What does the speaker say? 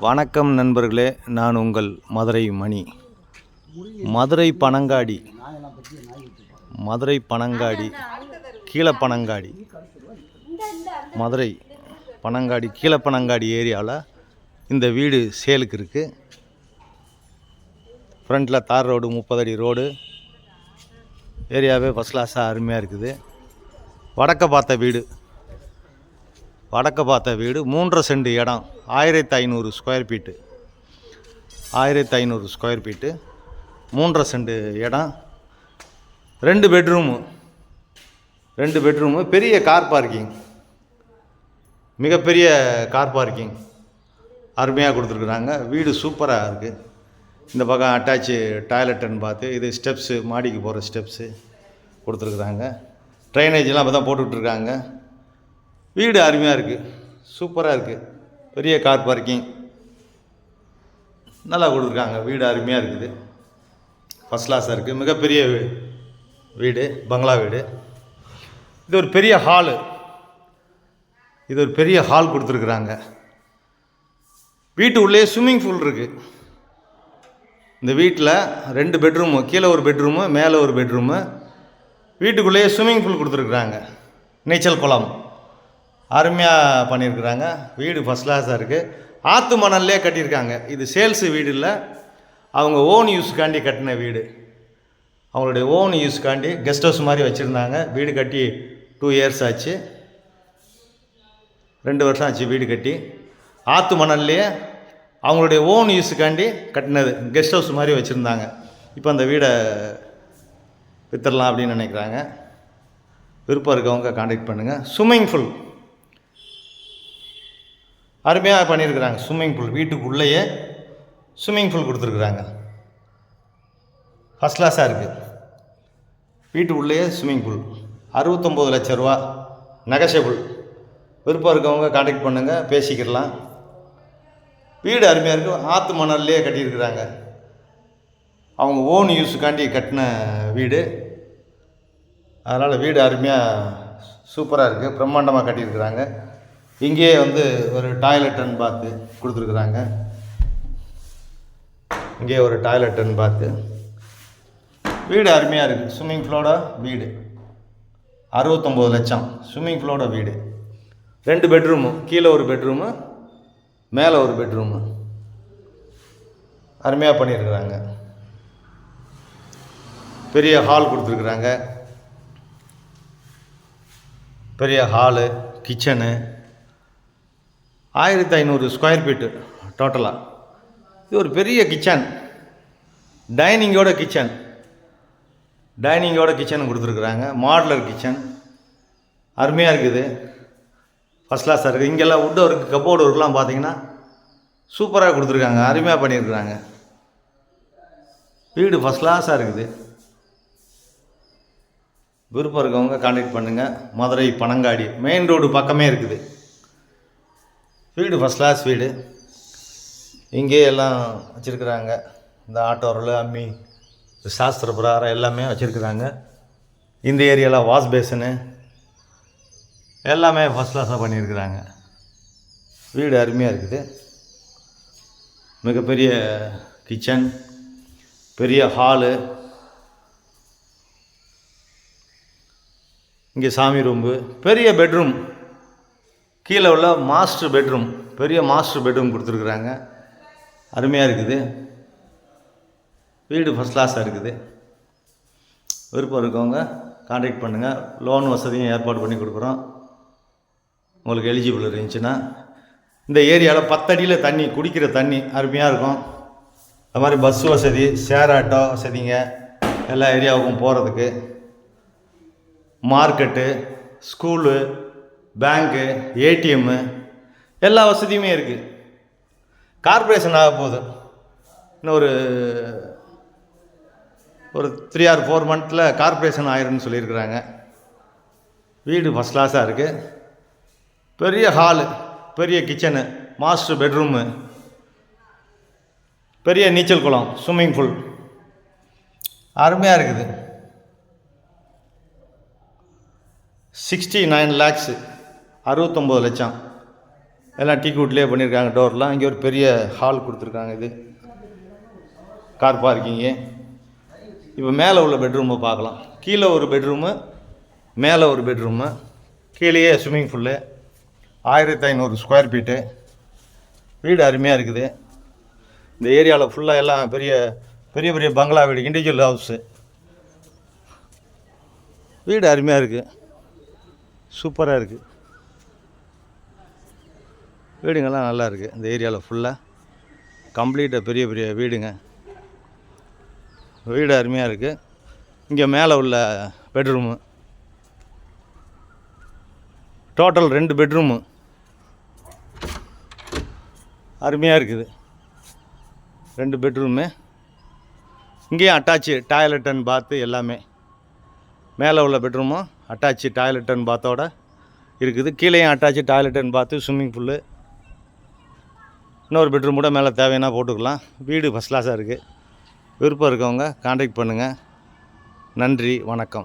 வணக்கம் நண்பர்களே, நான் உங்கள் மதுரை மணி. மதுரை பனங்காடி, கீழப்பனங்காடி, மதுரை பனங்காடி கீழப்பனங்காடி ஏரியாவில் இந்த வீடு சேலுக்கு இருக்குது. ஃப்ரண்ட்டில் தார் ரோடு, 30 அடி ரோடு, ஏரியாவே ஃபஸ்ட் கிளாஸாக அருமையாக இருக்குது. வடக்க பார்த்த வீடு 3.5 சென்ட் இடம், 1500 square feet, 1500 square feet, 3.5 cent இடம், 2 பெட்ரூமு, பெரிய கார் பார்க்கிங், மிகப்பெரிய கார் பார்க்கிங் அருமையாக கொடுத்துருக்குறாங்க. வீடு சூப்பராக இருக்குது. இந்த பக்கம் அட்டாச்சு டாய்லெட் அண்ட் பாத்து, இது ஸ்டெப்ஸு, மாடிக்கு போகிற ஸ்டெப்ஸு கொடுத்துருக்குறாங்க. ட்ரைனேஜெலாம் இப்போ தான் போட்டுட்ருக்காங்க. வீடு அருமையாக இருக்குது, சூப்பராக இருக்குது. பெரிய கார் பார்க்கிங் நல்லா கொடுத்துருக்காங்க. வீடு அருமையாக இருக்குது, ஃபஸ்ட் கிளாஸாக இருக்குது. மிகப்பெரிய வீடு, பங்களா வீடு. இது ஒரு பெரிய ஹால் கொடுத்துருக்குறாங்க. வீட்டு உள்ளே ஸ்விம்மிங் பூல் இருக்குது. இந்த வீட்டில் 2 பெட்ரூமு, கீழே ஒரு பெட்ரூமு, மேலே ஒரு பெட்ரூமு, வீட்டுக்குள்ளேயே ஸ்விம்மிங் பூல் கொடுத்துருக்குறாங்க. நீச்சல் குளம் அருமையாக பண்ணியிருக்கிறாங்க. வீடு ஃபஸ்ட் கிளாஸாக இருக்குது. ஆற்று மணல்லே கட்டியிருக்காங்க. இது சேல்ஸு வீடு இல்லை, அவங்க ஓன் யூஸ்க்காண்டி கட்டின வீடு. அவங்களுடைய ஓன் யூஸ்க்காண்டி கெஸ்ட் ஹவுஸ் மாதிரி வச்சுருந்தாங்க. வீடு கட்டி 2 இயர்ஸ் ஆச்சு, 2 வருஷம் ஆச்சு வீடு கட்டி. ஆற்று மணல்லையே அவங்களுடைய ஓன் யூஸுக்காண்டி கட்டினது, கெஸ்ட் ஹவுஸ் மாதிரி வச்சுருந்தாங்க. இப்போ அந்த வீடை விற்றுடலாம் அப்படின்னு நினைக்கிறாங்க. விருப்பம் இருக்கவங்க கான்டாக்ட் பண்ணுங்கள். ஸ்விம்மிங் பூல் அருமையாக பண்ணியிருக்கிறாங்க. ஸ்விம்மிங் பூல் வீட்டுக்குள்ளேயே ஸ்விம்மிங் பூல் கொடுத்துருக்குறாங்க. ஃபஸ்ட் கிளாஸாக இருக்குது. வீட்டுக்குள்ளேயே ஸ்விம்மிங் பூல், 69 லட்ச ரூபா, நெகஷியபிள். விருப்பம் இருக்கவங்க கான்டாக்ட் பண்ணுங்கள், பேசிக்கிடலாம். வீடு அருமையாக இருக்குது. ஆற்று மணல்லையே கட்டியிருக்கிறாங்க. அவங்க ஓன் யூஸுக்காண்டி கட்டின வீடு. அதனால் வீடு அருமையாக சூப்பராக இருக்குது, பிரம்மாண்டமாக கட்டியிருக்கிறாங்க. இங்கேயே ஒரு டாய்லெட் அண்ட் பாத்து கொடுத்துருக்குறாங்க. இங்கே ஒரு டாய்லெட் அண்ட் பாத்து. வீடு அருமையாக இருக்குது. ஸ்விம்மிங் பூலோட வீடு, 69 லட்சம் ஸ்விம்மிங் பூலோட வீடு. 2 பெட்ரூமு, கீழே ஒரு பெட்ரூமு, மேலே ஒரு பெட்ரூமு அருமையாக பண்ணியிருக்கிறாங்க. பெரிய ஹால் கொடுத்துருக்குறாங்க. பெரிய ஹாலு, கிச்சனு, 1500 ஸ்கொயர் ஃபீட்டு டோட்டலாக. இது ஒரு பெரிய கிச்சன், டைனிங்கோட கிச்சன் கொடுத்துருக்குறாங்க. மாடுலர் கிச்சன் அருமையாக இருக்குது, ஃபஸ்ட் கிளாஸாக இருக்குது. இங்கெல்லாம் வுட் ஒர்க்கு, கப்போர்டு ஒர்க்லாம் பார்த்தீங்கன்னா சூப்பராக கொடுத்துருக்காங்க, அருமையாக பண்ணியிருக்கிறாங்க. வீடு ஃபஸ்ட் கிளாஸாக இருக்குது. விருப்பம் இருக்கவங்க கான்டாக்ட் பண்ணுங்கள். மதுரை பனங்காடி மெயின் ரோடு பக்கமே இருக்குது. வீடு ஃபஸ்ட் கிளாஸ் வீடு. இங்கே எல்லாம் வச்சுருக்குறாங்க. இந்த ஆட்டோரில் அம்மி, சாஸ்திர பிரகாரம் எல்லாமே வச்சுருக்குறாங்க. இந்த ஏரியாவில் வாஷ் பேசனு எல்லாமே ஃபஸ்ட் கிளாஸாக பண்ணியிருக்கிறாங்க. வீடு அருமையாக இருக்குது. மிகப்பெரிய கிச்சன், பெரிய ஹாலு, இங்கே சாமி ரூம்பு, பெரிய பெட்ரூம், கீழே உள்ள மாஸ்டர் பெட்ரூம், பெரிய மாஸ்டர் பெட்ரூம் கொடுத்துருக்குறாங்க. அருமையாக இருக்குது. வீடு ஃபஸ்ட் கிளாஸாக இருக்குது. விருப்பம் இருக்கவங்க கான்டாக்ட் பண்ணுங்கள். லோன் வசதியும் ஏற்பாடு பண்ணி கொடுக்குறோம். உங்களுக்கு எலிஜிபிள் இருந்துச்சுன்னா. இந்த ஏரியாவில் 10 அடியில் தண்ணி, குடிக்கிற தண்ணி அருமையாக இருக்கும். அது மாதிரி பஸ் வசதி, ஷேர் ஆட்டோ வசதிங்க எல்லா ஏரியாவுக்கும் போகிறதுக்கு. மார்க்கெட்டு, ஸ்கூலு, பேங்க்கு, ஏடிஎம்மு எல்லா வசதியுமே இருக்குது. கார்பரேஷன் ஆக போகுது. இன்னும் ஒரு 3 or 4 மந்த்தில் கார்பரேஷன் ஆயிரும்னு சொல்லியிருக்கிறாங்க. வீடு ஃபஸ்ட் கிளாஸாக இருக்குது. பெரிய ஹாலு, பெரிய கிச்சனு, மாஸ்டர் பெட்ரூமு, பெரிய நீச்சல் குளம், ஸ்விம்மிங் பூல் அருமையாக இருக்குது. 69 lakhs 69 லட்சம் எல்லாம் டீ கூட்லேயே பண்ணியிருக்காங்க டோர்லாம். இங்கே ஒரு பெரிய ஹால் கொடுத்துருக்காங்க. இது கார் பார்க்கிங்கு. இப்போ மேலே உள்ள பெட்ரூமை பார்க்கலாம். கீழே ஒரு பெட்ரூமு, மேலே ஒரு பெட்ரூமு, கீழேயே ஸ்விம்மிங் பூல்லு. 1500 square feet. வீடு அருமையாக இருக்குது. இந்த ஏரியாவில் ஃபுல்லாக எல்லாம் பெரிய பெரிய பெரிய பங்களா வீடு, இண்டிவிஜுவல் ஹவுஸு. வீடு அருமையாக இருக்குது, சூப்பராக இருக்குது. வீடுங்கள்லாம் நல்லா இருக்குது. இந்த ஏரியாவில் ஃபுல்லாக கம்ப்ளீட்டாக பெரிய பெரிய வீடுங்க. வீடு அருமையாக இருக்குது. இங்கே மேலே உள்ள பெட்ரூமு, டோட்டல் 2 பெட்ரூமு அருமையாக இருக்குது. 2 பெட்ரூமு. இங்கேயும் அட்டாச்சு டாய்லெட் அண்ட் பாத்து எல்லாமே. மேலே உள்ள பெட்ரூமும் அட்டாச்சு டாய்லெட் அண்ட் பாத்தோட இருக்குது. கீழேயும் அட்டாச்சு டாய்லெட் அண்ட் பாத்து, ஸ்விம்மிங் பூல்லு. இன்னொரு பெட்ரூம் கூட மேலே தேவைன்னா போட்டுக்கலாம். வீடு ஃபஸ்ட் கிளாஸாக இருக்குது. விருப்பம் இருக்கவங்க கான்டாக்ட் பண்ணுங்கள். நன்றி, வணக்கம்.